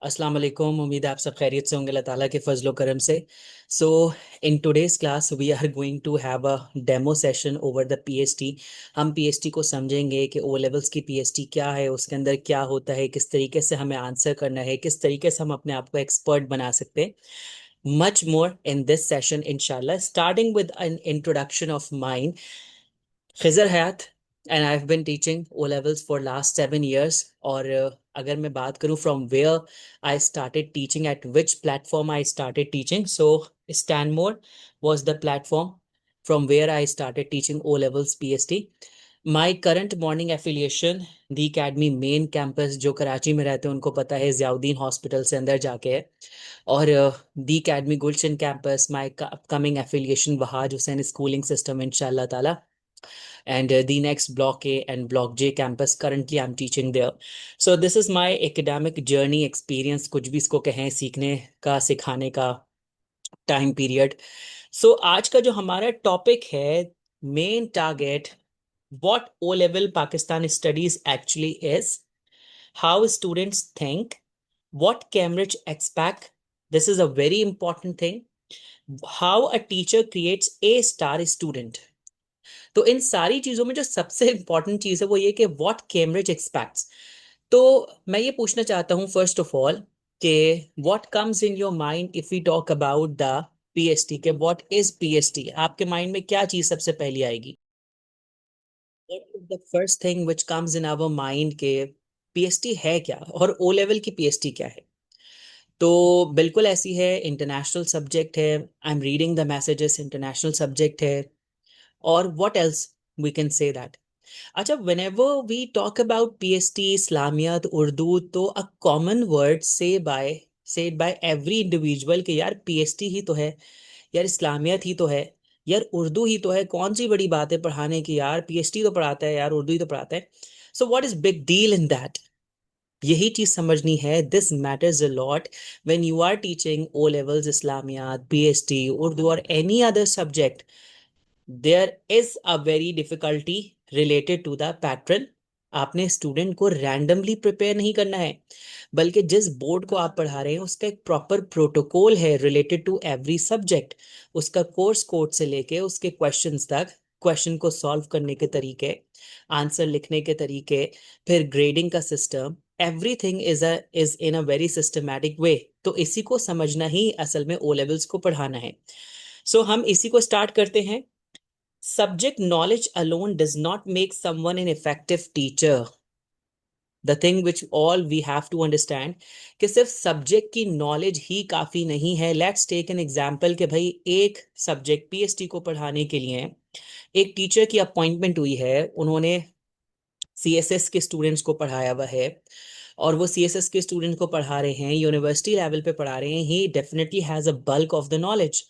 अस्सलाम वालेकुम। उम्मीद है आप सब खैरियत से होंगे अल्लाह ताला के फजलो करम से। So in today's class we are going to have a demo session over the PST. हम पीएसटी को समझेंगे कि ओ लेवल्स की पीएसटी क्या है, उसके अंदर क्या होता है, किस तरीके से हमें आंसर करना है, किस तरीके से हम अपने आप को एक्सपर्ट बना सकते हैं। Much more in this session इंशाल्लाह, starting with an introduction of mind. Khizar Hayat and I have been teaching O levels for last 7 years। और अगर मैं बात करूं from where I started teaching, at which platform I started teaching, so Stanmore was the platform from where I started teaching O levels PST. My current morning affiliation, the academy main campus, जो कराची में रहते हैं उनको पता है, Ziauddin hospital से अंदर जाके है। और दी academy Gulshan campus, my upcoming affiliation Wahaj Hussain schooling system इंशाल्लाह ताला। And the next block A and block J campus, currently I'm teaching there. So this is my academic journey experience, कुछ भी इसको कहें, सीखने का, सिखाने का टाइम पीरियड। सो आज का जो हमारा टॉपिक है, main target, what O level Pakistan studies actually is, how students think, what Cambridge expect, this is a very important thing, how a teacher creates a star student। तो इन सारी चीजों में जो सबसे इंपॉर्टेंट चीज है वो ये कि व्हाट कैम्ब्रिज एक्सपेक्ट्स। तो मैं ये पूछना चाहता हूँ फर्स्ट ऑफ ऑल कि what comes in your mind if you talk about the PST, के व्हाट इज पीएसटी, आपके माइंड में क्या चीज सबसे पहली आएगी? What is the first thing which comes in our mind के पीएसटी है क्या, और ओ लेवल की पीएसटी क्या है? तो बिल्कुल ऐसी है, इंटरनेशनल सब्जेक्ट है, I am reading the messages, international subject है। और what else we can say that. अच्छा, whenever we talk about PST, Islamiyat, Urdu, तो a common word said by every individual कि यार PST ही तो है, यार इस्लामियत ही तो है, यार उर्दू ही तो है, कौन सी बड़ी बात है पढ़ाने की, यार PST तो पढ़ाता है, यार उर्दू ही तो पढ़ाता है। So what is big deal in that? यही चीज समझनी है, this matters a lot when you are teaching O levels, Islamiyat, PST, Urdu और any other subject. There is a very difficulty related to the pattern. आपने स्टूडेंट को randomly prepare नहीं करना है, बल्कि जिस बोर्ड को आप पढ़ा रहे हैं उसका एक प्रॉपर प्रोटोकॉल है रिलेटेड टू एवरी सब्जेक्ट। उसका कोर्स कोड से लेके उसके क्वेश्चंस तक, क्वेश्चन को सॉल्व करने के तरीके, आंसर लिखने के तरीके, फिर ग्रेडिंग का system, everything is in a very systematic way. तो इसी को समझना ही असल में ओ लेवल्स को पढ़ाना है। सो हम इसी को स्टार्ट करते हैं। Subject knowledge alone does not make someone an effective teacher. The thing which all we have to understand कि सिर्फ सब्जेक्ट की नॉलेज ही काफी नहीं है। लेट्स टेक एन एग्जांपल कि भाई एक सब्जेक्ट पीएसटी को पढ़ाने के लिए एक टीचर की अपॉइंटमेंट हुई है, उन्होंने सीएसएस के स्टूडेंट्स को पढ़ाया हुआ है, और वो सीएसएस के स्टूडेंट को पढ़ा रहे हैं, यूनिवर्सिटी लेवल पे पढ़ा रहे हैं, he definitely has a bulk of the knowledge.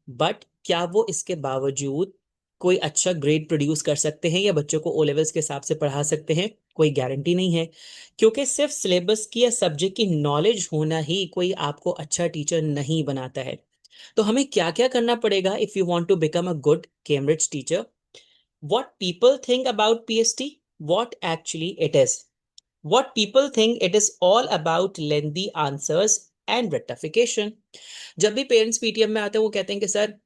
But क्या वो इसके बावजूद कोई अच्छा ग्रेड प्रोड्यूस कर सकते हैं या बच्चों को ओ लेवल्स के हिसाब से पढ़ा सकते हैं? कोई गारंटी नहीं है, क्योंकि सिर्फ सिलेबस की या सब्जेक्ट की नॉलेज होना ही कोई आपको अच्छा टीचर नहीं बनाता है। तो हमें क्या क्या करना पड़ेगा if you want to become a good Cambridge teacher? What people think about PST, what actually it is. What people think it is all about lengthy answers and rectification. जब भी पेरेंट्स पीटीएम में आते हैं वो कहते हैं कि sir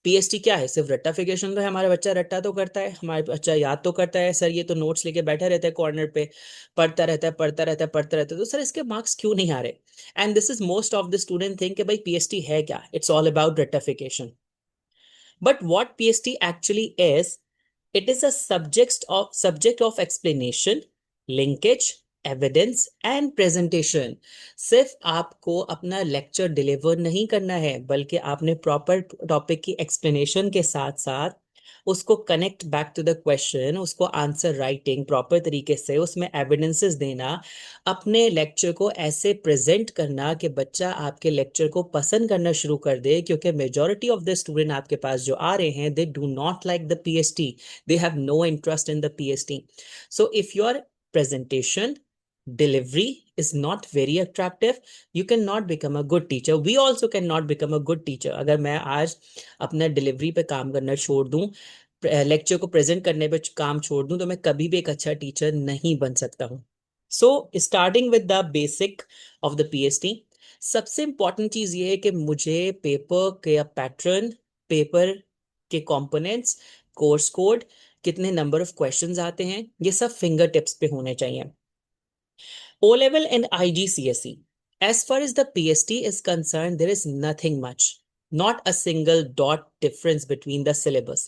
PST क्या है, सिर्फ रट्टाफिकेशन तो है, हमारा बच्चा रट्टा तो करता है, हमारा बच्चा याद तो करता है, सर ये तो नोट्स लेके बैठा रहता है कॉर्नर पे, पढ़ता रहता है पढ़ता रहता है पढ़ता रहता है, तो सर इसके मार्क्स क्यों नहीं आ रहे? And this is most of the student think कि भाई पीएसटी है क्या, इट्स ऑल अबाउट रट्टाफिकेशन। But what PST actually is, it is a subject of explanation, linkage, evidence and presentation। सिर्फ आपको अपना लेक्चर डिलीवर नहीं करना है, बल्कि आपने प्रॉपर टॉपिक की एक्सप्लेनेशन के साथ साथ उसको connect back to the question, उसको आंसर राइटिंग प्रॉपर तरीके से, उसमें एविडेंसेस देना, अपने लेक्चर को ऐसे प्रेजेंट करना कि बच्चा आपके लेक्चर को पसंद करना शुरू कर दे। क्योंकि मेजॉरिटी ऑफ द स्टूडेंट आपके पास जो आ रहे हैं, they do not like the PST, they have no interest in the PST. So if your presentation delivery is not very attractive, you cannot become a good teacher. We also cannot become a good teacher। अगर मैं आज अपना delivery पे काम करना छोड़ दूं, lecture को प्रेजेंट करने पे काम छोड़ दूं, तो मैं कभी भी एक अच्छा टीचर नहीं बन सकता हूं। So starting with the basic of the PST, सबसे इंपॉर्टेंट चीज ये है कि मुझे पेपर के पैटर्न, पेपर के कंपोनेंट्स, कोर्स कोड, कितने नंबर ऑफ क्वेश्चंस आते हैं, ये सब फिंगर टिप्स पे होने चाहिए. O level and IGCSE. As far as the PST is concerned, there is nothing much. Not a single dot difference between the syllabus.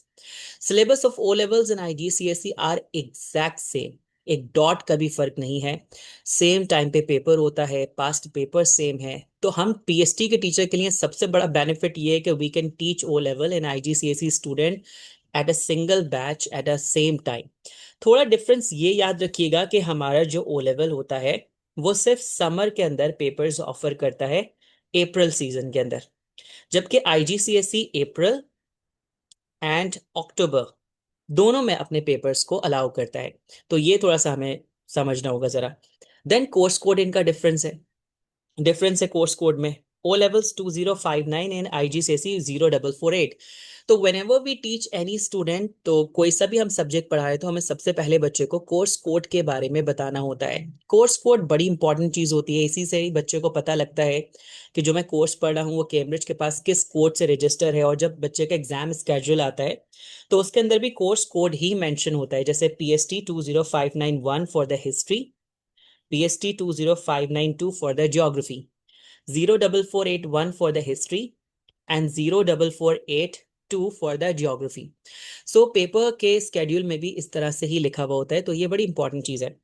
Syllabus of O levels and IGCSE are exact same. एक dot का भी फर्क नहीं है. Same time पे paper होता है, past paper same है. तो हम पीएसटी के टीचर के लिए सबसे बड़ा बेनिफिट ये है कि we can teach O level and IGCSE student at a single batch at a same time. थोड़ा डिफरेंस ये याद रखिएगा कि हमारा जो ओ लेवल होता है वो सिर्फ समर के अंदर पेपर्स ऑफर करता है, अप्रैल सीजन के अंदर, जबकि आईजीसीएसई अप्रैल एंड अक्टूबर दोनों में अपने पेपर्स को अलाउ करता है. तो ये थोड़ा सा हमें समझना होगा जरा. देन कोर्स कोड इनका डिफरेंस है कोर्स कोड में. O levels 2059 and IGCSE 0448. तो whenever we teach any student, तो कोई सा भी हम सब्जेक्ट पढ़ाए तो हमें सबसे पहले बच्चे को कोर्स कोड के बारे में बताना होता है. कोर्स कोड बड़ी इंपॉर्टेंट चीज होती है. इसी से ही बच्चे को पता लगता है कि जो मैं कोर्स पढ़ रहा हूँ वो कैम्ब्रिज के पास किस कोड से रजिस्टर है. और जब बच्चे का एग्जाम स्केड्यूल आता है तो उसके अंदर भी कोर्स कोड ही मेंशन होता है. जैसे PST 20591 for the history, PST 20592 for the geography, 04481 for the history and 04482 for the geography. So paper के स्केड्यूल में भी इस तरह से ही लिखा हुआ होता है. तो ये बड़ी इंपॉर्टेंट चीज है.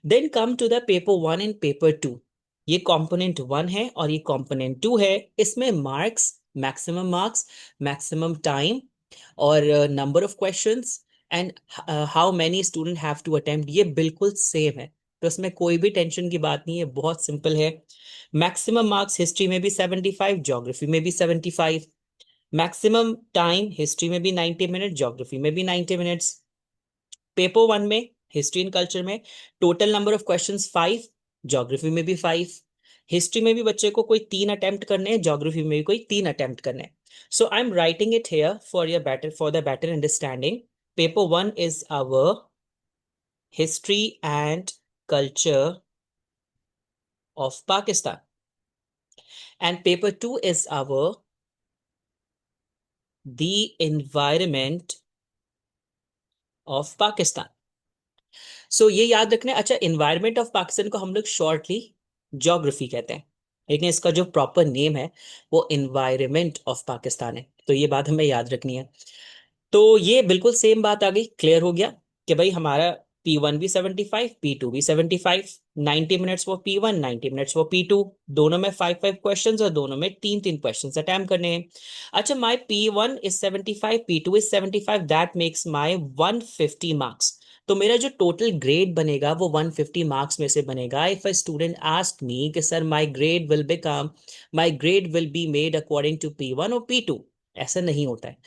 Then come to the paper one and paper two. ये कंपोनेंट वन है और ये कंपोनेंट टू है. इसमें मार्क्स, मैक्सिमम टाइम और number of questions and how many student have to attempt, ये बिल्कुल सेम है. तो इसमें कोई भी टेंशन की बात नहीं है, बहुत सिंपल है. मैक्सिमम मार्क्स हिस्ट्री में भी 75, ज्योग्राफी में भी 75. मैक्सिमम टाइम हिस्ट्री में भी 90 मिनट, ज्योग्राफी में भी 90 मिनट्स. पेपर वन में हिस्ट्री एंड कल्चर में total number of questions 5, geography में भी 5. हिस्ट्री में भी बच्चे को कोई 3 अटेम्प्ट करने हैं, ज्योग्राफी में भी कोई 3 अटेम्प्ट करने हैं. So I am writing it here for the better understanding. Paper one is our history and culture of Pakistan, and paper 2 is our the environment of Pakistan. सो ये याद रखना है. अच्छा, एनवायरमेंट ऑफ पाकिस्तान को हम लोग शॉर्टली ज्योग्राफी कहते हैं, लेकिन इसका जो प्रॉपर नेम है वो एनवायरमेंट ऑफ पाकिस्तान है. तो ये बात हमें याद रखनी है. तो ये बिल्कुल सेम बात आ गई, क्लियर हो गया कि भाई हमारा P1 भी 75, P2 भी 75. 90 minutes for P1, 90 minutes for P2. दोनों में 5 5 क्वेश्चंस और दोनों में 3 3 क्वेश्चंस अटेम्प्ट करने हैं. अच्छा, माई P1 is 75, P2 is 75, that makes my 150 marks. तो मेरा जो टोटल ग्रेड बनेगा वो 150 मार्क्स में से बनेगा. If a student ask me कि sir my grade will be made according to P1 और P2, ऐसा नहीं होता है.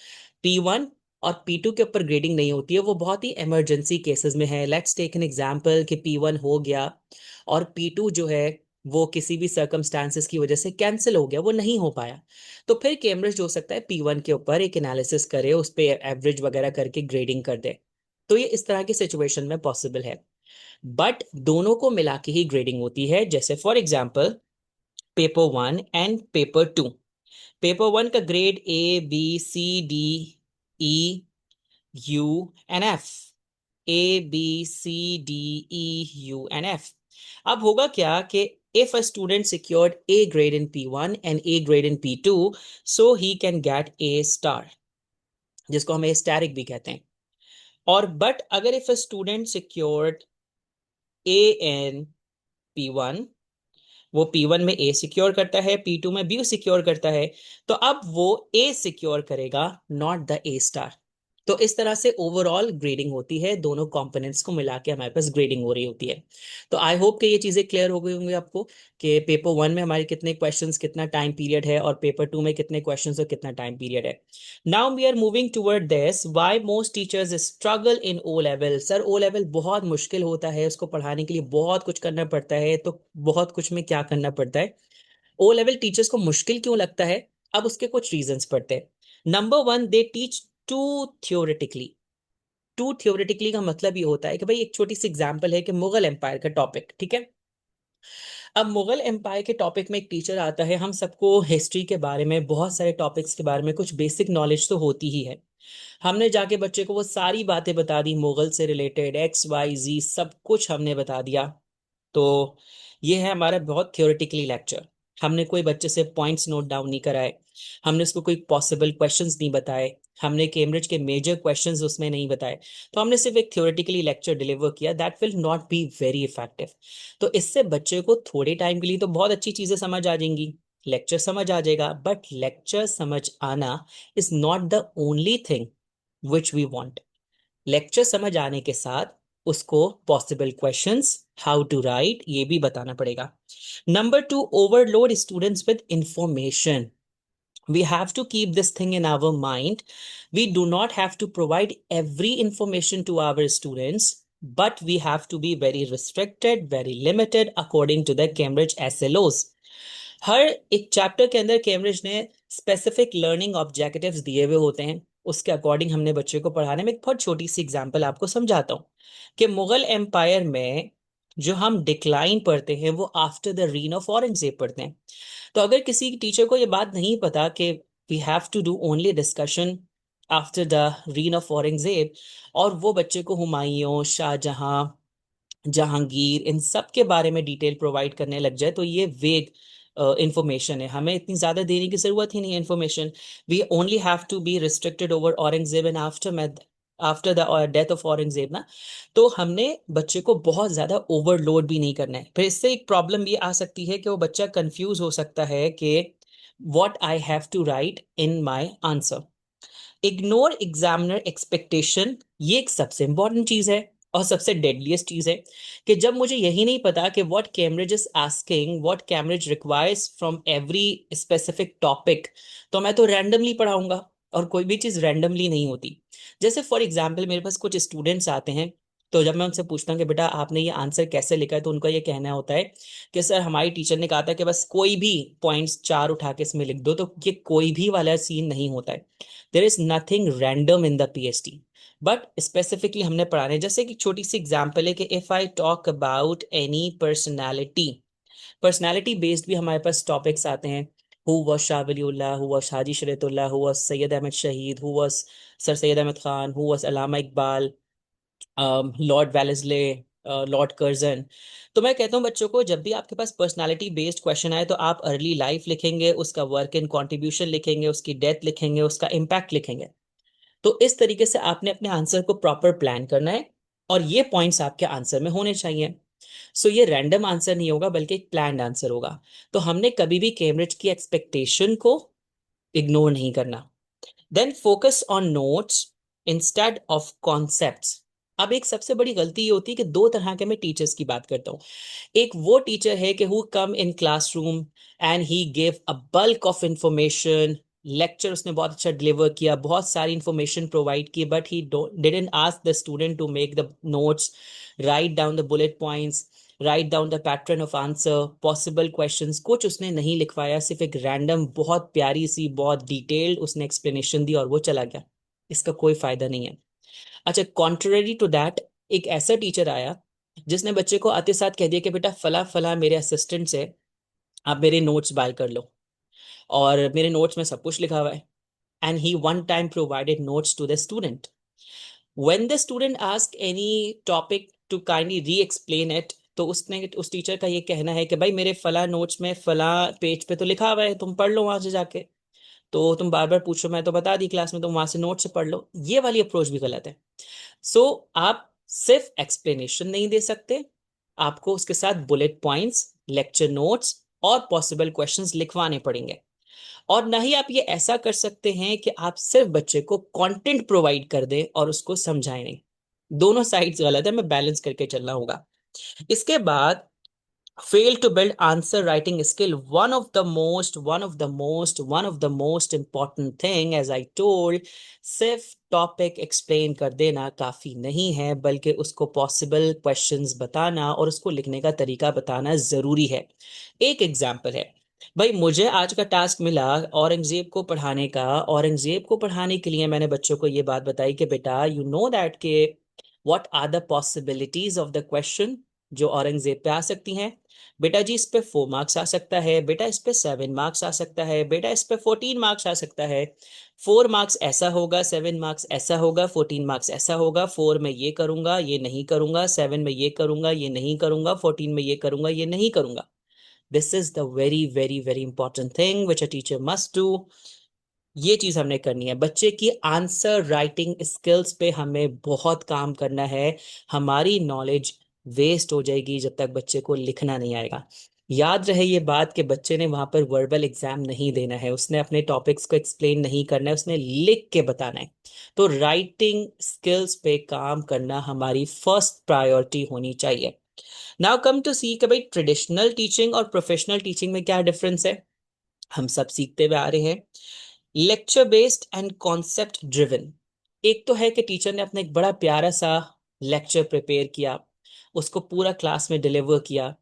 P1 और P2 के ऊपर ग्रेडिंग नहीं होती है, वो बहुत ही इमरजेंसी केसेस में है. लेट्स टेक एन एग्जांपल कि P1 हो गया और P2 जो है वो किसी भी सर्कमस्टांसेस की वजह से कैंसिल हो गया, वो नहीं हो पाया. तो फिर कैम्ब्रिज हो सकता है P1 के ऊपर एक एनालिसिस करे, उस पर एवरेज वगैरह करके ग्रेडिंग कर दे. तो ये इस तरह की सिचुएशन में पॉसिबल है. बट दोनों को मिला के ही ग्रेडिंग होती है. जैसे for example paper one and paper to. Paper one का grade A B C D E U and F, A B C D E U and F. अब होगा क्या कि if a student secured A grade in P1 and A grade in P2, so he can get A star, जिसको हम A asterisk भी कहते हैं. और बट अगर if a student secured A in P1, वो P1 में A सिक्योर करता है, P2 में B सिक्योर करता है, तो अब वो A सिक्योर करेगा, नॉट द A स्टार. तो इस तरह से ओवरऑल ग्रेडिंग होती है, दोनों कंपोनेंट्स को मिला के हमारे पास ग्रेडिंग हो रही होती है. तो आई होप कि ये चीज़ें क्लियर हो गई होंगी आपको कि पेपर वन में हमारे कितने क्वेश्चंस, कितना टाइम पीरियड है, और पेपर टू में कितने क्वेश्चंस और कितना टाइम पीरियड है. Now we are moving toward this, why most teachers struggle in O level. Sir O level बहुत मुश्किल होता है, उसको पढ़ाने के लिए बहुत कुछ करना पड़ता है. तो बहुत कुछ में क्या करना पड़ता है, ओ लेवल टीचर्स को मुश्किल क्यों लगता है, अब उसके कुछ रीजंस पढ़ते हैं. Number one, they teach too theoretically. Too theoretically का मतलब ये होता है कि भाई एक छोटी सी एग्जांपल है कि मुगल एम्पायर का टॉपिक, ठीक है। अब मुगल एम्पायर के टॉपिक में एक टीचर आता है, हम सबको हिस्ट्री के बारे में, बहुत सारे टॉपिक्स के बारे में कुछ बेसिक नॉलेज तो होती ही है। हमने जाके बच्चे को वो सारी बातें बता दी, मुगल से रिलेटेड एक्स वाई जी सब कुछ हमने बता दिया। तो ये है हमारा बहुत थियोरेटिकली लेक्चर। हमने कोई बच्चे से पॉइंट्स नोट डाउन नहीं कराए, हमने उसको कोई पॉसिबल क्वेश्चंस नहीं बताए, हमने कैम्ब्रिज के मेजर क्वेश्चंस उसमें नहीं बताए। तो हमने सिर्फ एक थियोरेटिकली लेक्चर डिलीवर किया, that will not be very effective. तो इससे बच्चे को थोड़े टाइम के लिए तो बहुत अच्छी चीजें समझ आ जाएंगी, लेक्चर समझ आ जाएगा, बट लेक्चर समझ आना is not the only thing which we want. Lecture समझ आने के साथ उसको possible questions, how to write, ये भी बताना पड़ेगा। Number two, overload students with information. We have to keep this thing in our mind. We do not have to provide every information to our students, but we have to be very restricted, very limited according to the Cambridge SLOs. हर एक chapter के अंदर Cambridge ने specific learning objectives दिए हुए होते हैं, उसके according हमने बच्चे को पढ़ाने में। एक बहुत छोटी सी एग्जांपल आपको समझाता हूँ कि मुगल एम्पायर में जो हम डिक्लाइन पढ़ते हैं वो after the reign of Aurangzeb पढ़ते हैं। तो अगर किसी टीचर को ये बात नहीं पता कि we have to do only discussion after the reign of Aurangzeb, और वो बच्चे को हुमायूं, शाहजहां, जहांगीर, इन सब के बारे में डिटेल प्रोवाइड करने लग जाए, तो ये वेग इंफॉर्मेशन है, हमें इतनी ज्यादा देने की जरूरत ही नहीं है information. We only have to be restricted over Aurangzeb and after the death of Aurangzeb ना। तो हमने बच्चे को बहुत ज्यादा ओवरलोड भी नहीं करना है। फिर इससे एक प्रॉब्लम ये आ सकती है कि वो बच्चा कंफ्यूज हो सकता है कि what I have to write in my answer. Ignore examiner expectation, ये एक सबसे इंपॉर्टेंट चीज है और सबसे डेडलीस्ट चीज है कि जब मुझे यही नहीं पता कि what Cambridge is asking, what Cambridge requires from every specific topic, तो मैं तो रैंडमली पढ़ाऊंगा, और कोई भी चीज रैंडमली नहीं होती। जैसे फॉर एग्जाम्पल मेरे पास कुछ स्टूडेंट्स आते हैं, तो जब मैं उनसे पूछता हूँ कि बेटा आपने ये आंसर कैसे लिखा है, तो उनका ये कहना होता है कि सर हमारी टीचर ने कहा था कि बस कोई भी पॉइंट्स चार उठा के इसमें लिख दो। तो ये कोई भी वाला सीन नहीं होता है, there is nothing random in the PhD. But specifically हमने पढ़ाने, जैसे कि छोटी सी एग्जांपल है कि if I talk about any personality, personality based भी हमारे पास टॉपिक्स आते हैं। Who was Shah Waliullah, who was Haji Shariatullah, who was Syed Ahmad Shaheed, who was sir Syed Ahmad Khan, who was Allama Iqbal, Lord Wellesley, Lord Curzon. तो मैं कहता हूँ बच्चों को, जब भी आपके पास पर्सनालिटी बेस्ड क्वेश्चन आए तो आप अर्ली लाइफ लिखेंगे, उसका वर्क इन कंट्रीब्यूशन लिखेंगे, उसकी डेथ लिखेंगे, उसका इम्पैक्ट लिखेंगे। तो इस तरीके से आपने अपने आंसर को प्रॉपर प्लान करना है, और ये पॉइंट्स आपके आंसर में होने चाहिए। सो ये रैंडम आंसर नहीं होगा बल्कि एक प्लान्ड आंसर होगा। तो हमने कभी भी कैम्ब्रिज की एक्सपेक्टेशन को इग्नोर नहीं करना। Then focus on notes instead of concepts. अब एक सबसे बड़ी गलती ये होती है कि दो तरह के मैं टीचर्स की बात करता हूँ। एक वो टीचर है कि who come in classroom and he give a bulk of information, lecture उसने बहुत अच्छा डिलीवर किया, बहुत सारी इंफॉर्मेशन प्रोवाइड की, but he didn't ask the student to make the notes, write down the bullet points, write down the pattern of answer, possible questions, कुछ उसने नहीं लिखवाया, सिर्फ एक रैंडम बहुत प्यारी सी बहुत डिटेल्ड उसने एक्सप्लेनेशन दी और वो चला गया। इसका कोई फायदा नहीं है। अच्छा, कॉन्ट्ररी टू दैट, एक ऐसा टीचर आया जिसने बच्चे को आते साथ कह दिया कि बेटा फला फला मेरे असिस्टेंट से आप मेरे नोट्स बाय कर लो, और मेरे नोट्स में सब कुछ लिखा हुआ है। And he one time provided notes to the student. When the student ask any topic to kindly re explain it, तो उसने, उस टीचर का ये कहना है कि भाई मेरे फला नोट्स में फला पेज पे तो लिखा हुआ है, तुम पढ़ लो वहां से जाके। तो तुम बार बार पूछो, मैं तो बता दी क्लास में, तुम वहां से नोट से पढ़ लो। ये वाली अप्रोच भी गलत है। सो आप सिर्फ एक्सप्लेनेशन नहीं दे सकते, आपको उसके साथ बुलेट पॉइंट्स, लेक्चर नोट्स और पॉसिबल क्वेश्चंस लिखवाने पड़ेंगे। और ना ही आप ये ऐसा कर सकते हैं कि आप सिर्फ बच्चे को कंटेंट प्रोवाइड कर दें और उसको समझाएं नहीं। दोनों साइड्स गलत है, मैं बैलेंस करके चलना होगा। इसके बाद, fail to build answer writing skill, one of the most important thing, as I told, सिर्फ टॉपिक एक्सप्लेन कर देना काफी नहीं है, बल्कि उसको पॉसिबल क्वेश्चंस बताना और उसको लिखने का तरीका बताना जरूरी है। एक एग्जांपल है, भाई मुझे आज का टास्क मिला औरंगजेब को पढ़ाने का। औरंगजेब को पढ़ाने के लिए मैंने बच्चों को ये बात बताई कि बेटा यू नो दैट के what are the possibilities of the question जो औरंगजेब पे आ सकती हैं। बेटा जी इस पे 4 मार्क्स आ सकता है, बेटा इस पे 7 मार्क्स आ सकता है, बेटा इस पे 14 मार्क्स आ सकता है। 4 मार्क्स ऐसा होगा, 7 मार्क्स ऐसा होगा, 14 मार्क्स ऐसा होगा। 4 में ये करूंगा ये नहीं करूंगा, 7 में ये करूंगा ये नहीं करूंगा, 14 में ये करूंगा ये नहीं करूंगा। This is the very very very important thing which a teacher must do. ये चीज हमने करनी है। बच्चे की आंसर राइटिंग स्किल्स पे हमें बहुत काम करना है। हमारी नॉलेज वेस्ट हो जाएगी जब तक बच्चे को लिखना नहीं आएगा। याद रहे ये बात कि बच्चे ने वहां पर वर्बल एग्जाम नहीं देना है, उसने अपने टॉपिक्स को एक्सप्लेन नहीं करना है, उसने लिख के बताना है। तो राइटिंग स्किल्स पे काम करना हमारी फर्स्ट प्रायोरिटी होनी चाहिए। नाउ कम टू सी कि भाई ट्रेडिशनल टीचिंग और प्रोफेशनल टीचिंग में क्या डिफरेंस है। हम सब सीखते हुए आ रहे हैं। Lecture based and concept driven. एक तो है कि टीचर ने अपना एक बड़ा प्यारा सा लेक्चर प्रिपेयर किया, उसको पूरा क्लास में डिलीवर किया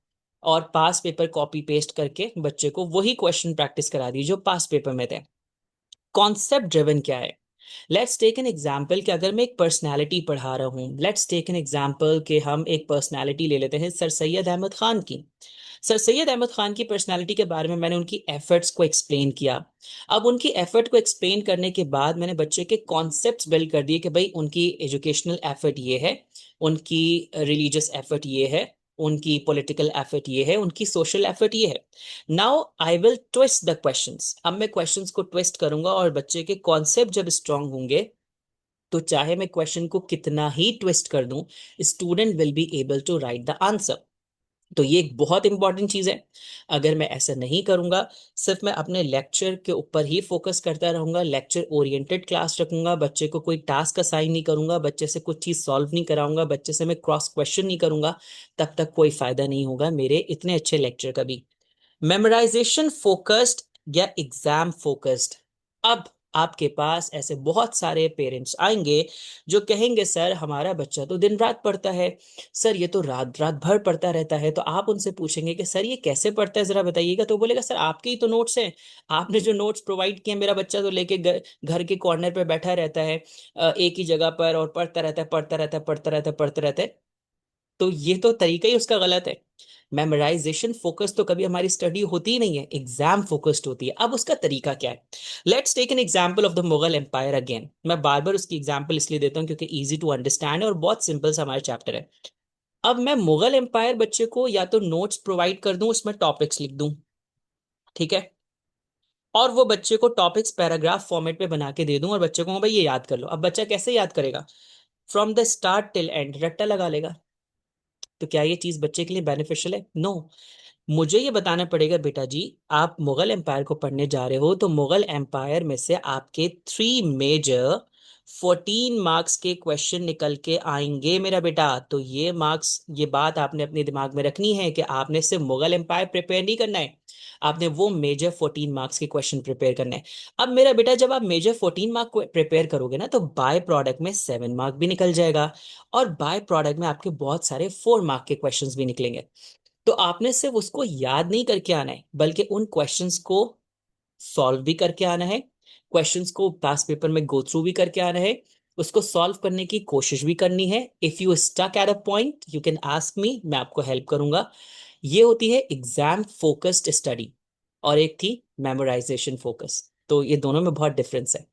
और पास पेपर कॉपी पेस्ट करके बच्चे को वही क्वेश्चन प्रैक्टिस करा दी जो पास पेपर में थे। कॉन्सेप्ट ड्रिवन क्या है? लेट्स टेक एन एग्जाम्पल कि अगर मैं एक पर्सनैलिटी पढ़ा रहा हूँ, लेट्स टेक एन एग्जाम्पल कि हम एक पर्सनैलिटी ले लेते हैं सर सैयद अहमद खान की। सर सैयद अहमद खान की पर्सनालिटी के बारे में मैंने उनकी एफर्ट्स को एक्सप्लेन किया। अब उनकी एफर्ट को एक्सप्लेन करने के बाद मैंने बच्चे के कॉन्सेप्ट्स बिल्ड कर दिए कि भाई उनकी एजुकेशनल एफर्ट ये है, उनकी रिलीजियस एफर्ट ये है, उनकी पॉलिटिकल एफर्ट ये है, उनकी सोशल एफर्ट ये है। Now I will twist the questions. अब मैं क्वेश्चंस को ट्विस्ट करूंगा और बच्चे के कॉन्सेप्ट जब स्ट्रांग होंगे तो चाहे मैं क्वेश्चन को कितना ही ट्विस्ट कर दूं, student will be able to write the answer. तो ये एक बहुत इंपॉर्टेंट चीज है। अगर मैं ऐसा नहीं करूंगा, सिर्फ मैं अपने लेक्चर के ऊपर ही फोकस करता रहूंगा, लेक्चर ओरिएंटेड क्लास रखूंगा, बच्चे को कोई टास्क असाइन नहीं करूंगा, बच्चे से कुछ चीज सॉल्व नहीं कराऊंगा, बच्चे से मैं क्रॉस क्वेश्चन नहीं करूंगा, तब तक कोई फायदा नहीं होगा मेरे इतने अच्छे लेक्चर का भी। मेमोराइजेशन फोकस्ड या एग्जाम फोकस्ड। अब आपके पास ऐसे बहुत सारे पेरेंट्स आएंगे जो कहेंगे सर हमारा बच्चा तो दिन रात पढ़ता है, सर ये तो रात रात भर पढ़ता रहता है। तो आप उनसे पूछेंगे कि सर ये कैसे पढ़ता है जरा बताइएगा, तो बोलेगा सर आपके ही तो नोट्स हैं, आपने जो नोट्स प्रोवाइड किए मेरा बच्चा तो लेके घर के कॉर्नर पे बैठा रहता है, एक ही जगह पर और पढ़ता रहता है पढ़ता रहता है पढ़ता रहता है पढ़ता रहता है। तो ये तो तरीका ही उसका गलत है। मेमोराइजेशन फोकस तो कभी हमारी स्टडी होती ही नहीं है, एग्जाम फोकस्ड होती है। अब उसका तरीका क्या है? Let's take an example of the Mughal empire again. मैं बार बार उसकी एग्जांपल इसलिए देता हूँ क्योंकि इजी टू अंडरस्टैंड है और बहुत सिंपल सा हमारा चैप्टर है। अब मैं मुगल एम्पायर बच्चे को या तो नोट्स प्रोवाइड कर दूं, उसमें टॉपिक्स लिख दूं, ठीक है, और वो बच्चे को टॉपिक्स पैराग्राफ फॉर्मेट में बना के दे दूं और बच्चे को भाई ये याद कर लो। अब बच्चा कैसे याद करेगा? From the start till and रट्टा लगा लेगा। तो क्या ये चीज बच्चे के लिए बेनिफिशियल है? नो। मुझे ये बताना पड़ेगा बेटा जी, आप मुगल एम्पायर को पढ़ने जा रहे हो तो मुगल एम्पायर में से आपके 3 मेजर 14 मार्क्स के क्वेश्चन निकल के आएंगे मेरा बेटा। तो ये मार्क्स, ये बात आपने अपने दिमाग में रखनी है कि आपने सिर्फ मुगल एम्पायर प्रिपेयर नहीं करना है, आपने वो मेजर 14 मार्क्स के क्वेश्चन प्रिपेयर करना है। अब मेरा बेटा जब आप मेजर 14 मार्क प्रिपेयर करोगे ना तो बाय प्रोडक्ट में 7 मार्क भी निकल जाएगा और बाय प्रोडक्ट में आपके बहुत सारे 4 मार्क के क्वेश्चंस भी निकलेंगे। तो आपने सिर्फ उसको याद नहीं करके आना है बल्कि उन क्वेश्चंस को सॉल्व भी करके आना है, क्वेश्चंस को पास पेपर में गो थ्रू भी करके आना है, उसको सॉल्व करने की कोशिश भी करनी है। If you stuck at a point you can ask me, मैं आपको हेल्प करूंगा। ये होती है एग्जाम फोकस्ड स्टडी और एक थी मेमोराइजेशन फोकस। तो ये दोनों में बहुत डिफरेंस है।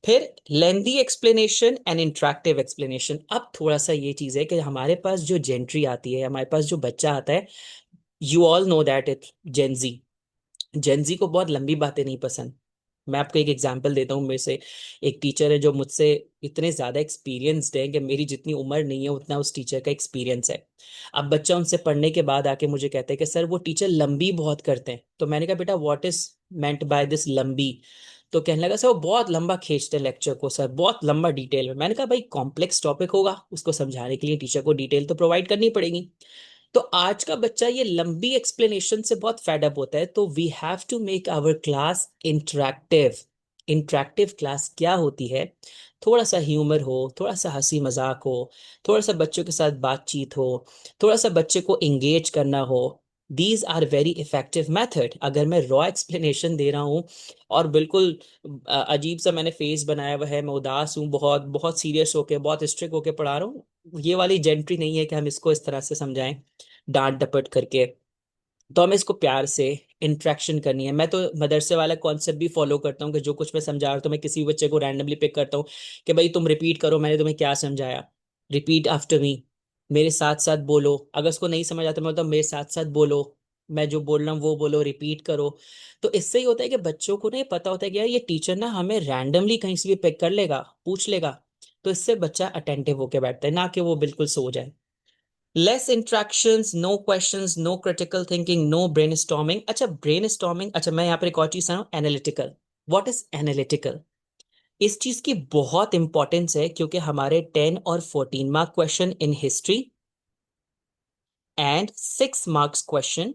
फिर लेंदी एक्सप्लेनेशन एंड इंटरेक्टिव एक्सप्लेनेशन। अब थोड़ा सा ये चीज है कि हमारे पास जो जेंट्री आती है, हमारे पास जो बच्चा आता है, you all know that it Gen Z. Gen Z को बहुत लंबी बातें नहीं पसंद। मैं आपको एक एग्जांपल देता हूँ। मेरे से एक टीचर है जो मुझसे इतने ज़्यादा एक्सपीरियंस्ड है कि मेरी जितनी उम्र नहीं है उतना उस टीचर का एक्सपीरियंस है। अब बच्चा उनसे पढ़ने के बाद आके मुझे कहते हैं कि सर वो टीचर लंबी बहुत करते हैं। तो मैंने कहा बेटा what is meant by this लंबी? तो कहने लगा सर वो बहुत लंबा खींचते लेक्चर को सर, बहुत लंबा डिटेल में। मैंने कहा भाई कॉम्प्लेक्स टॉपिक होगा, उसको समझाने के लिए टीचर को डिटेल तो प्रोवाइड करनी पड़ेगी। तो आज का बच्चा ये लंबी एक्सप्लेनेशन से बहुत फेड अप होता है, तो we have to make our class interactive. Interactive class क्या होती है? थोड़ा सा ह्यूमर हो, थोड़ा सा हंसी मजाक हो, थोड़ा सा बच्चों के साथ बातचीत हो, थोड़ा सा बच्चे को एंगेज करना हो। These are very effective method. अगर मैं रॉ एक्सप्लेनेशन दे रहा हूँ और बिल्कुल अजीब सा मैंने फेस बनाया हुआ है, मैं उदास हूँ, बहुत बहुत सीरियस होके, बहुत स्ट्रिक्ट होके पढ़ा रहा हूँ, ये वाली जेंट्री नहीं है कि हम इसको इस तरह से समझाएं डांट डपट करके। तो हमें इसको प्यार से इंट्रैक्शन करनी है। मैं तो मदरसे वाला कॉन्सेप्ट भी फॉलो करता हूँ कि जो कुछ मैं समझा रहा हूँ तो मैं किसी भी बच्चे को रैंडमली पिक करता हूँ कि भाई तुम रिपीट करो मैंने तुम्हें क्या समझाया, रिपीट आफ्टर मी, मेरे साथ साथ बोलो। अगर उसको नहीं समझ आता मैं तो मेरे साथ साथ बोलो, मैं जो बोल रहा हूँ वो बोलो, रिपीट करो। तो इससे ही होता है कि बच्चों को ना ये पता होता है कि यार ये टीचर ना हमें रैंडमली कहीं से भी पिक कर लेगा, पूछ लेगा। तो इससे बच्चा अटेंटिव होकर बैठता है, ना कि वो बिल्कुल सो जाए। Less interactions, no questions, no critical thinking, no brainstorming. अच्छा ब्रेनस्टॉर्मिंग, अच्छा मैं यहाँ पर एक और चीज सुनाऊं, एनालिटिकल। What is analytical? इस चीज की बहुत इंपॉर्टेंस है क्योंकि हमारे 10 और 14 mark question in history and 6 marks question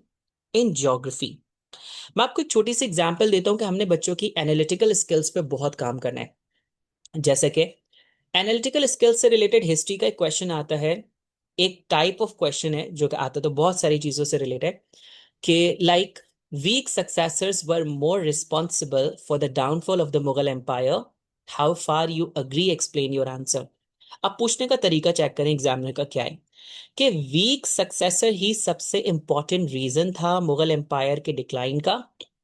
in geography. मैं आपको एक छोटी सी एग्जांपल देता हूं कि हमने बच्चों की एनालिटिकल स्किल्स पे बहुत काम करना है। जैसे कि एनालिटिकल स्किल्स से रिलेटेड हिस्ट्री का एक क्वेश्चन आता है, एक टाइप ऑफ क्वेश्चन है जो कि आता तो बहुत सारी चीजों से रिलेटेड, कि like weak successors were more responsible for the downfall of the Mughal empire, how far you agree, explain your answer. अब पूछने का तरीका चेक करें एग्जामिनर का क्या है, कि वीक सक्सेसर ही सबसे इंपॉर्टेंट रीजन था मुगल एम्पायर के डिक्लाइन का।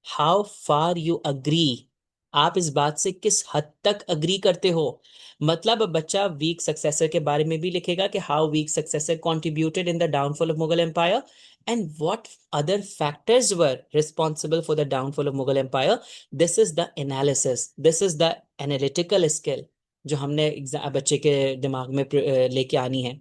हाउ फार यू अग्री, आप इस बात से किस हद तक अग्री करते हो। मतलब बच्चा वीक सक्सेसर के बारे में भी लिखेगा कि how weak successor contributed in the downfall of Mughal empire and what other factors were responsible for the downfall of Mughal empire. This is the analysis, this is the analytical skill जो हमने बच्चे के दिमाग में लेके आनी है।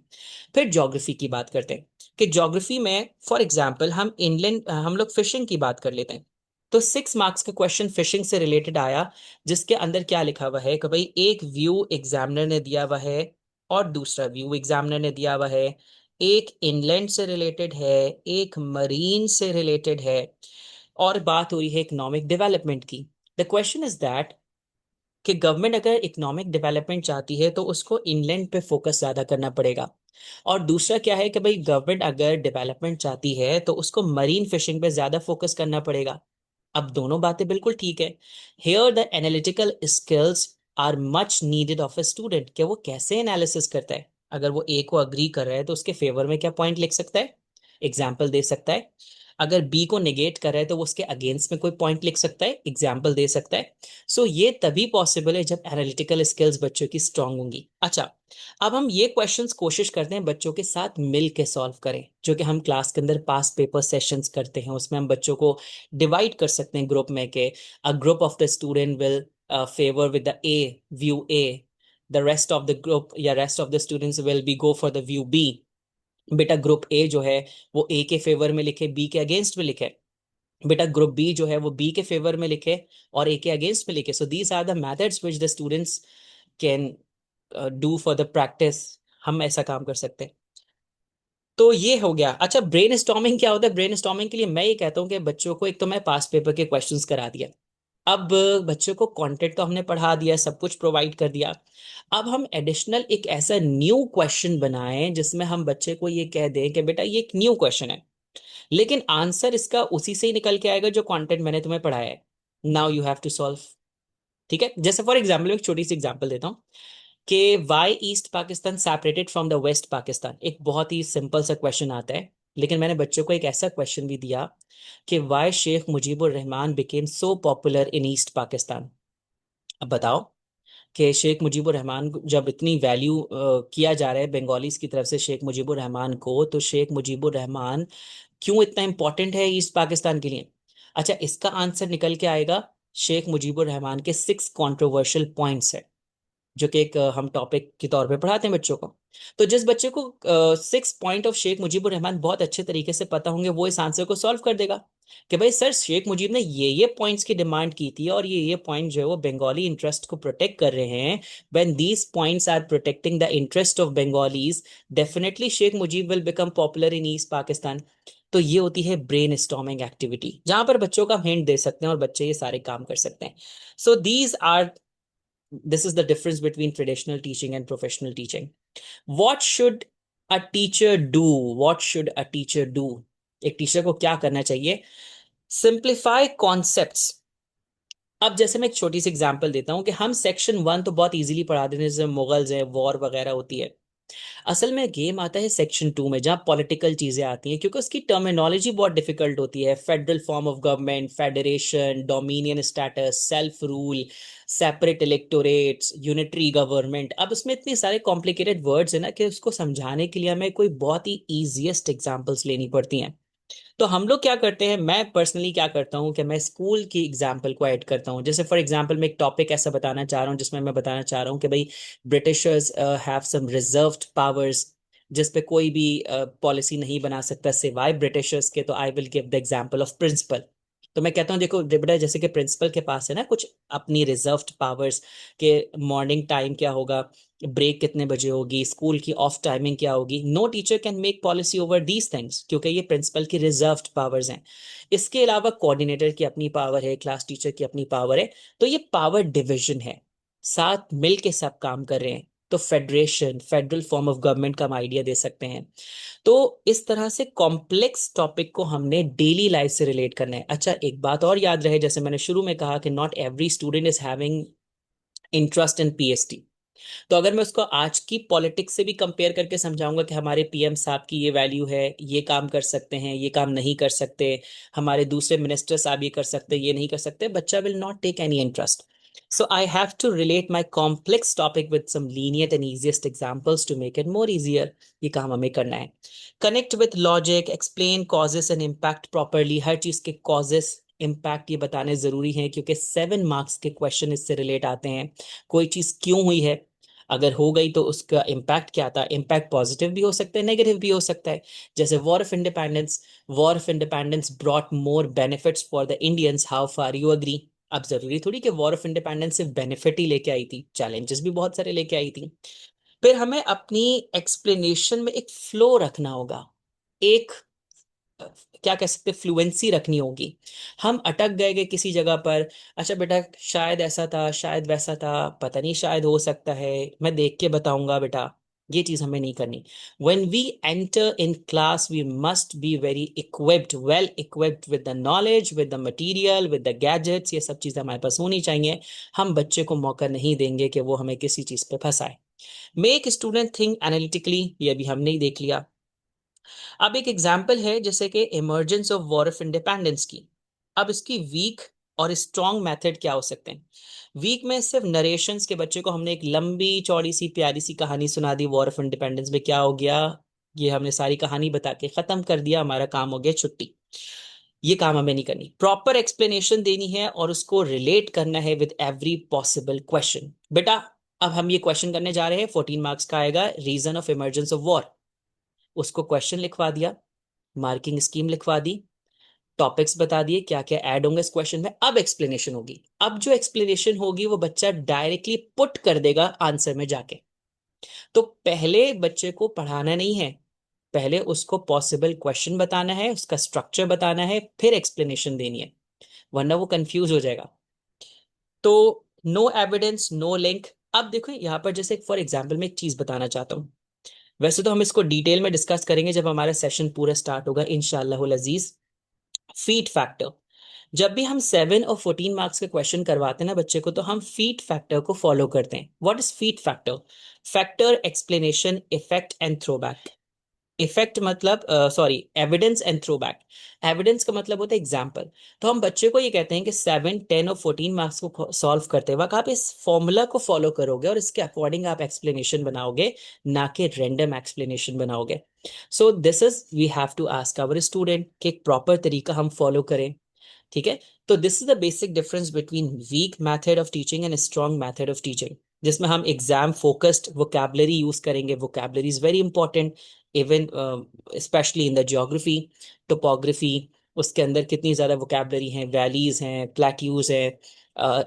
फिर ज्योग्राफी की बात करते हैं, कि ज्योग्राफी में फॉर एग्जांपल हम इनलैंड, हम लोग फिशिंग की बात कर लेते हैं। तो 6 मार्क्स का क्वेश्चन फिशिंग से रिलेटेड आया, जिसके अंदर क्या लिखा हुआ है कि भाई एक व्यू एग्जामिनर ने दिया हुआ है और दूसरा व्यू एग्जामिनर ने दिया हुआ है, एक इनलैंड से रिलेटेड है, एक मरीन से रिलेटेड है, और बात हो रही है इकोनॉमिक डेवलपमेंट की। द क्वेश्चन इज दैट कि गवर्नमेंट अगर इकोनॉमिक डेवलपमेंट चाहती है तो उसको इनलैंड पे फोकस ज्यादा करना पड़ेगा, और दूसरा क्या है कि भाई गवर्नमेंट अगर डेवलपमेंट चाहती है तो उसको मरीन फिशिंग पे ज्यादा फोकस करना पड़ेगा। अब दोनों बातें बिल्कुल ठीक है। Here the analytical skills are much needed of a student, कि वो कैसे एनालिसिस करता है। अगर वो ए को अग्री कर रहा है तो उसके फेवर में क्या पॉइंट लिख सकता है, एग्जाम्पल दे सकता है। अगर बी को नेगेट कर रहा है तो वो उसके अगेंस्ट में कोई पॉइंट लिख सकता है, एग्जाम्पल दे सकता है। सो ये तभी पॉसिबल है जब एनालिटिकल स्किल्स बच्चों की स्ट्रांग होंगी। अच्छा, अब हम ये क्वेश्चंस कोशिश करते हैं बच्चों के साथ मिल के सॉल्व करें, जो कि हम क्लास के अंदर पास पेपर सेशंस करते हैं, उसमें हम बच्चों को डिवाइड कर सकते हैं ग्रुप में, के a group of the student will favour with the a view A, the rest of the group या rest of the students will be go for the view B. बेटा ग्रुप ए जो है वो ए के favour में लिखे, B के against में लिखे। बेटा ग्रुप बी जो है वो बी के फेवर में लिखे और ए के अगेंस्ट में लिखे। So these are the methods which the students can do for the practice. हम ऐसा काम कर सकते हैं। तो ये हो गया। अच्छा ब्रेन स्टॉर्मिंग क्या होता है? ब्रेन स्टॉर्मिंग के लिए मैं ये कहता हूँ कि बच्चों को एक तो मैं पास पेपर के क्वेश्चंस करा दिया, अब बच्चों को कंटेंट तो हमने पढ़ा दिया, सब कुछ प्रोवाइड कर दिया। अब हम एडिशनल एक ऐसा न्यू क्वेश्चन बनाएं जिसमें हम बच्चे को ये कह दें कि बेटा ये एक न्यू क्वेश्चन है, लेकिन आंसर इसका उसी से ही निकल के आएगा जो कंटेंट मैंने तुम्हें पढ़ाया है। Now you have to solve. ठीक है, जैसे फॉर एग्जाम्पल एक छोटी सी एग्जाम्पल देता हूँ कि why East Pakistan separated from the West Pakistan. एक बहुत ही सिंपल सा क्वेश्चन आता है, लेकिन मैंने बच्चों को एक ऐसा क्वेश्चन भी दिया कि why Sheikh Mujibur Rahman became so popular in East Pakistan. अब बताओ कि शेख मुजीबुर रहमान जब इतनी वैल्यू किया जा रहा है बंगालीज की तरफ से शेख मुजीबुर रहमान को, तो शेख मुजीबुर रहमान क्यों इतना इंपॉर्टेंट है ईस्ट पाकिस्तान के लिए? अच्छा इसका आंसर निकल के आएगा, शेख मुजीबुर रहमान के 6 कंट्रोवर्शियल पॉइंट्स है, जो कि एक हम टॉपिक के तौर पे पढ़ाते हैं बच्चों को। तो जिस बच्चे को 6 पॉइंट ऑफ शेख मुजीबुर रहमान बहुत अच्छे तरीके से पता होंगे वो इस आंसर को सॉल्व कर देगा कि भाई सर शेख मुजीब ने ये पॉइंट्स की डिमांड की थी और ये पॉइंट जो है वो बंगाली इंटरेस्ट को प्रोटेक्ट कर रहे हैं। When these points are protecting the interest of Bengalis, definitely Sheikh Mujib will become popular in East Pakistan. तो ये होती है ब्रेन स्टॉर्मिंग एक्टिविटी, जहां पर बच्चों का हिंट दे सकते हैं और बच्चे ये सारे काम कर सकते हैं। So these are, this is the difference between traditional teaching and professional teaching. What should a teacher do? What should a teacher do? एक टीचर को क्या करना चाहिए, सिंप्लीफाई कॉन्सेप्ट्स। अब जैसे मैं एक छोटी सी एग्जांपल देता हूँ कि हम सेक्शन 1 तो बहुत इजीली पढ़ा देते हैं, जैसे मुगल्स हैं, वॉर वगैरह होती है। असल में गेम आता है सेक्शन 2 में, जहाँ पॉलिटिकल चीजें आती हैं, क्योंकि उसकी टर्मिनोलॉजी बहुत डिफिकल्ट होती है। Federal form of government, federation, dominion status, self rule, separate electorates, unitary government. अब उसमें इतने सारे कॉम्प्लिकेटेड वर्ड्स हैं ना कि उसको समझाने के लिए हमें कोई बहुत ही ईजिएस्ट एग्जांपल्स लेनी पड़ती हैं। तो हम लोग क्या करते हैं, मैं पर्सनली क्या करता हूँ कि मैं स्कूल की एग्जाम्पल को ऐड करता हूँ। जैसे फॉर एग्जाम्पल मैं एक टॉपिक ऐसा बताना चाह रहा हूँ जिसमें मैं बताना चाह रहा हूँ कि भाई Britishers have some reserved powers, जिस पे कोई भी पॉलिसी नहीं बना सकता सिवाय ब्रिटिशर्स के। तो I will give the example of principal. तो मैं कहता हूँ देखो बेटा, जैसे कि प्रिंसिपल के पास है ना कुछ अपनी रिजर्व्ड पावर्स, के मॉर्निंग टाइम क्या होगा, ब्रेक कितने बजे होगी, स्कूल की ऑफ टाइमिंग क्या होगी। No teacher can make policy over these things, क्योंकि ये प्रिंसिपल की रिजर्व्ड पावर्स हैं। इसके अलावा कोऑर्डिनेटर की अपनी पावर है, क्लास टीचर की अपनी पावर है। तो ये पावर डिवीजन है, साथ मिल के सब काम कर रहे हैं। तो federation, federal form of government का हम आइडिया दे सकते हैं। तो इस तरह से कॉम्प्लेक्स टॉपिक को हमने डेली लाइफ से रिलेट करना है। अच्छा, एक बात और याद रहे, जैसे मैंने शुरू में कहा कि not every student is having interest in PST. तो अगर मैं उसको आज की पॉलिटिक्स से भी कंपेयर करके समझाऊंगा कि हमारे पीएम साहब की ये वैल्यू है, ये काम कर सकते हैं, ये काम नहीं कर सकते, हमारे दूसरे मिनिस्टर साहब ये कर सकते हैं, ये नहीं कर सकते, बच्चा will not take any interest. So I have to relate my complex topic with some lenient and easiest examples to make it more easier. ये काम हमें करना है। Connect with logic, explain causes and impact properly। हर चीज के causes, impact ये बताने जरूरी हैं, क्योंकि 7 मार्क्स के क्वेश्चन इससे रिलेट आते हैं। कोई चीज क्यों हुई है, अगर हो गई तो उसका इम्पैक्ट क्या था। इम्पैक्ट पॉजिटिव भी हो सकता है, नेगेटिव भी हो सकता है। जैसे war of independence, war of independence brought more benefits for the Indians, how far you agree. अब जरूरी थोड़ी कि वॉर ऑफ इंडिपेंडेंस सिर्फ बेनिफिट ही लेके आई थी, चैलेंजेस भी बहुत सारे लेके आई थी। फिर हमें अपनी एक्सप्लेनेशन में एक फ्लो रखना होगा, एक क्या कह सकते फ्लुएंसी रखनी होगी। हम अटक गए कि किसी जगह पर, अच्छा बेटा शायद ऐसा था, शायद वैसा था, पता नहीं, शायद हो सकता है, मैं देख के बताऊंगा बेटा, ये चीज हमें नहीं करनी। when we enter in class we must be very equipped, well equipped with the knowledge, with the material, with the gadgets। ये सब चीजें हमारे पास होनी चाहिए। हम बच्चे को मौका नहीं देंगे कि वो हमें किसी चीज पे फंसाए। मेक स्टूडेंट थिंक एनालिटिकली, ये भी हमने ही देख लिया। अब एक एग्जाम्पल है जैसे कि emergence of war of independence की। अब इसकी वीक और स्ट्रॉन्ग मेथड क्या हो सकते हैं। वीक में सिर्फ नरेशंस के बच्चे को हमने एक लंबी चौड़ी सी प्यारी सी कहानी सुना दी, वॉर ऑफ इंडिपेंडेंस में क्या हो गया, ये हमने सारी कहानी बता के खत्म कर दिया, हमारा काम हो गया छुट्टी। ये काम हमें नहीं करनी, प्रॉपर एक्सप्लेनेशन देनी है और उसको रिलेट करना है विद एवरी पॉसिबल क्वेश्चन। बेटा अब हम ये क्वेश्चन करने जा रहे हैं, 14 मार्क्स का आएगा, reason of emergence of war. उसको क्वेश्चन लिखवा दिया, मार्किंग स्कीम लिखवा दी, टॉपिक्स बता दिए क्या क्या ऐड होंगे इस क्वेश्चन में। अब एक्सप्लेनेशन होगी। अब जो एक्सप्लेनेशन होगी वो बच्चा डायरेक्टली पुट कर देगा आंसर में जाके। तो पहले बच्चे को पढ़ाना नहीं है, पहले उसको पॉसिबल क्वेश्चन बताना है, उसका स्ट्रक्चर बताना है, फिर एक्सप्लेनेशन देनी है, वरना वो कंफ्यूज हो जाएगा। तो नो एविडेंस नो लिंक। अब देखो यहाँ पर जैसे फॉर एग्जाम्पल मैं एक चीज बताना चाहता हूँ, वैसे तो हम इसको डिटेल में डिस्कस करेंगे जब हमारा सेशन पूरा स्टार्ट होगा इंशाल्लाह अजीज। फीट फैक्टर, जब भी हम 7 और 14 मार्क्स के क्वेश्चन करवाते हैं ना बच्चे को, तो हम फीट फैक्टर को फॉलो करते हैं। What is feet factor? Factor, explanation, effect and throwback. Effect मतलब sorry, evidence and throwback. Evidence का मतलब होता है एग्जाम्पल। तो हम बच्चे को ये कहते हैं कि 7, 10 और 14 मार्क्स को सॉल्व करते वक्त आप इस फॉर्मूला को फॉलो करोगे और इसके अकॉर्डिंग आप एक्सप्लेनेशन बनाओगे, ना कि रैंडम एक्सप्लेनेशन बनाओगे। So this is we have to ask our student कि एक प्रॉपर तरीका हम फॉलो करें। ठीक है। तो this is the basic difference between weak method of teaching and strong method of teaching, जिसमें हम एग्जाम फोकस्ड वोकैबलरी यूज करेंगे। Vocabulary is very important, even specially in the geography, topography. उसके अंदर कितनी ज़्यादा वोकैबलरी हैं, वैलीज हैं, plateaus है,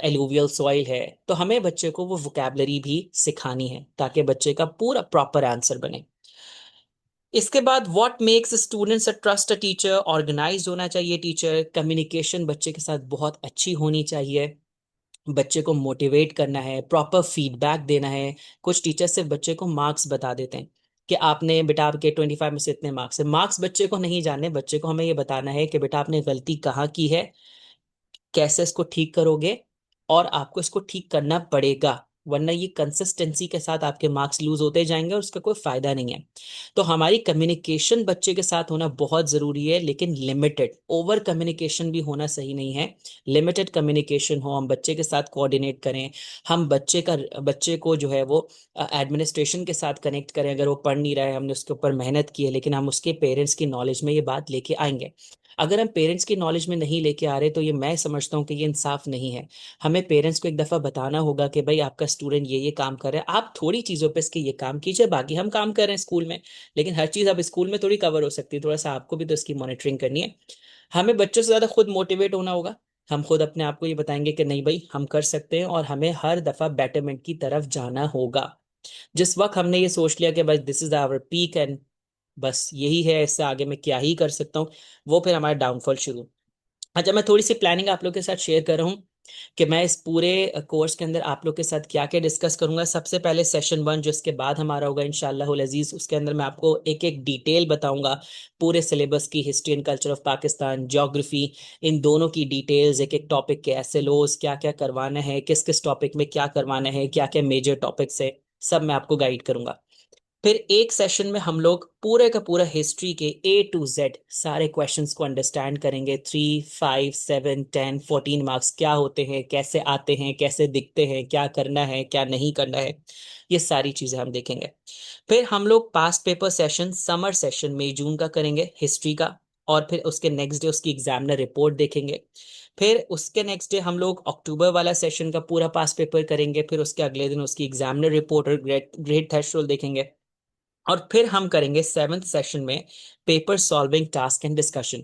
एलुवियल सॉइल है। तो हमें बच्चे को वो वोकैबलरी भी सिखानी है ताकि बच्चे का पूरा प्रॉपर आंसर बने। इसके बाद what makes students a trust a teacher, organise होना चाहिए टीचर, कम्युनिकेशन बच्चे के साथ बहुत अच्छी होनी चाहिए, बच्चे को मोटिवेट करना है, प्रॉपर फीडबैक देना है। कुछ टीचर सिर्फ बच्चे को मार्क्स बता देते हैं, कि आपने बेटा आपके 25 में से इतने मार्क्स है। मार्क्स बच्चे को नहीं जानने, बच्चे को हमें ये बताना है कि बेटा आपने गलती कहाँ की है, कैसे इसको ठीक करोगे, और आपको इसको ठीक करना पड़ेगा, वरना ये कंसिस्टेंसी के साथ आपके मार्क्स लूज होते जाएंगे और उसका कोई फायदा नहीं है। तो हमारी कम्युनिकेशन बच्चे के साथ होना बहुत जरूरी है, लेकिन लिमिटेड। ओवर कम्युनिकेशन भी होना सही नहीं है। लिमिटेड कम्युनिकेशन हो, हम बच्चे के साथ कोऑर्डिनेट करें, हम बच्चे को जो है वो एडमिनिस्ट्रेशन के साथ कनेक्ट करें। अगर वो पढ़ नहीं रहा है, हमने उसके ऊपर मेहनत की है, लेकिन हम उसके पेरेंट्स की नॉलेज में ये बात लेके आएंगे। अगर हम पेरेंट्स की नॉलेज में नहीं लेके आ रहे, तो ये मैं समझता हूँ कि ये इंसाफ नहीं है। हमें पेरेंट्स को एक दफा बताना होगा कि भाई आपका स्टूडेंट ये काम कर रहा है, आप थोड़ी चीजों पे इसके ये काम कीजिए, बाकी हम काम कर रहे हैं स्कूल में। लेकिन हर चीज अब स्कूल में थोड़ी कवर हो सकती है, थोड़ा सा आपको भी तो इसकी मॉनिटरिंग करनी है। हमें बच्चों से ज्यादा खुद मोटिवेट होना होगा। हम खुद अपने आप को ये बताएंगे कि नहीं भाई हम कर सकते हैं, और हमें हर दफा बेटरमेंट की तरफ जाना होगा। जिस वक्त हमने ये सोच लिया कि बस this is our peak and बस यही है, इससे आगे मैं क्या ही कर सकता हूँ, वो फिर हमारा डाउनफॉल शुरू। अच्छा, मैं थोड़ी सी प्लानिंग आप लोग के साथ शेयर कर रहा हूँ कि मैं इस पूरे कोर्स के अंदर आप लोग के साथ क्या क्या डिस्कस करूंगा। सबसे पहले सेशन 1 जो इसके बाद हमारा होगा इंशाल्लाह अजीज, उसके अंदर मैं आपको एक एक डिटेल बताऊंगा पूरे सिलेबस की, history and culture of Pakistan, geography, इन दोनों की डिटेल्स, एक एक टॉपिक के एसएलओस, क्या क्या करवाना है, किस किस टॉपिक में क्या करवाना है, क्या क्या मेजर टॉपिक्स है, सब मैं आपको गाइड करूंगा। फिर एक सेशन में हम लोग पूरे का पूरा हिस्ट्री के A to Z सारे क्वेश्चंस को अंडरस्टैंड करेंगे। 3, 5, 7, 10, 14 मार्क्स क्या होते हैं, कैसे आते हैं, कैसे दिखते हैं, क्या करना है, क्या नहीं करना है, ये सारी चीजें हम देखेंगे। फिर हम लोग past paper session, summer session May June का करेंगे हिस्ट्री का, और फिर उसके नेक्स्ट डे उसकी एग्जामिनर रिपोर्ट देखेंगे। फिर उसके नेक्स्ट डे हम लोग अक्टूबर वाला सेशन का पूरा पास्ट पेपर करेंगे, फिर उसके अगले दिन उसकी एग्जामिनर रिपोर्ट और ग्रेड ग्रेड थ्रेशोल्ड देखेंगे। और फिर हम करेंगे 7th सेशन में paper solving task and discussion.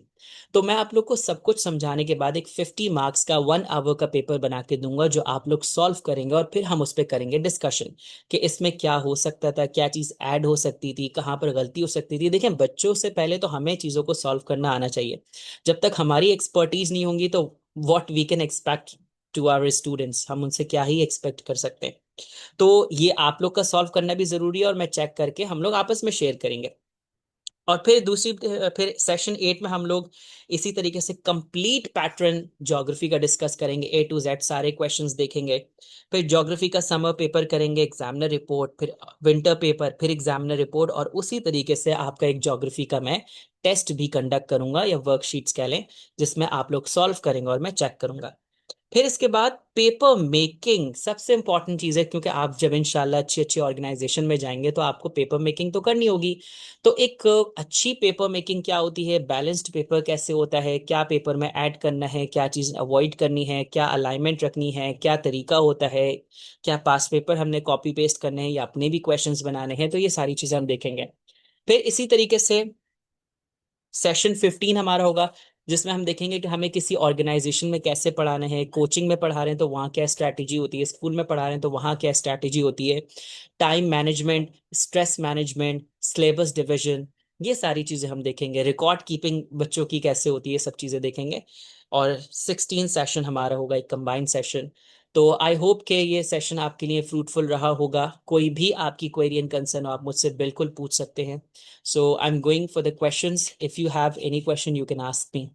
तो मैं आप लोग को सब कुछ समझाने के बाद एक 50 मार्क्स का 1 आवर का पेपर बना के दूंगा, जो आप लोग सॉल्व करेंगे, और फिर हम उस पर करेंगे डिस्कशन कि इसमें क्या हो सकता था, क्या चीज़ ऐड हो सकती थी, कहाँ पर गलती हो सकती थी। देखें, बच्चों से पहले तो हमें चीज़ों को सॉल्व करना आना चाहिए। जब तक हमारी एक्सपर्टीज नहीं होंगी, तो what we can expect to our students, हम उनसे क्या ही एक्सपेक्ट कर सकते हैं। तो ये आप लोग का सॉल्व करना भी जरूरी है, और मैं चेक करके हम लोग आपस में शेयर करेंगे। और फिर सेशन 8 में हम लोग इसी तरीके से कंप्लीट पैटर्न ज्योग्राफी का डिस्कस करेंगे, A to Z सारे क्वेश्चंस देखेंगे। फिर ज्योग्राफी का समर पेपर करेंगे, एग्जामिनर रिपोर्ट, फिर विंटर पेपर, फिर एग्जामिनर रिपोर्ट, और उसी तरीके से आपका एक ज्योग्राफी का मैं टेस्ट भी कंडक्ट करूंगा, या वर्कशीट्स कह लें, जिसमें आप लोग सॉल्व करेंगे और मैं चेक करूंगा। फिर इसके बाद पेपर मेकिंग सबसे इंपॉर्टेंट चीज है, क्योंकि आप जब इंशाल्लाह अच्छी अच्छी ऑर्गेनाइजेशन में जाएंगे तो आपको पेपर मेकिंग तो करनी होगी। तो एक अच्छी पेपर मेकिंग क्या होती है, बैलेंस्ड पेपर कैसे होता है, क्या पेपर में ऐड करना है, क्या चीज अवॉइड करनी है, क्या अलाइनमेंट रखनी है, क्या तरीका होता है, क्या पास पेपर हमने कॉपी पेस्ट करने हैं या अपने भी क्वेश्चंस बनाने हैं, तो ये सारी चीजें हम देखेंगे। फिर इसी तरीके से सेशन 15 हमारा होगा, जिसमें हम देखेंगे कि हमें किसी ऑर्गेनाइजेशन में कैसे पढ़ाना है। कोचिंग में पढ़ा रहे हैं तो वहाँ क्या स्ट्रैटेजी होती है, स्कूल में पढ़ा रहे हैं तो वहाँ क्या स्ट्रैटेजी होती है, time management, stress management, syllabus division, ये सारी चीज़ें हम देखेंगे। रिकॉर्ड कीपिंग बच्चों की कैसे होती है, सब चीज़ें देखेंगे। और 16 सेशन हमारा होगा, एक कंबाइंड सेशन। तो आई होप कि ये सेशन आपके लिए फ्रूटफुल रहा होगा। कोई भी आपकी क्वेरी एंड कंसर्न हो, आप मुझसे बिल्कुल पूछ सकते हैं। So I'm going for the questions. If you have any question, you can ask me.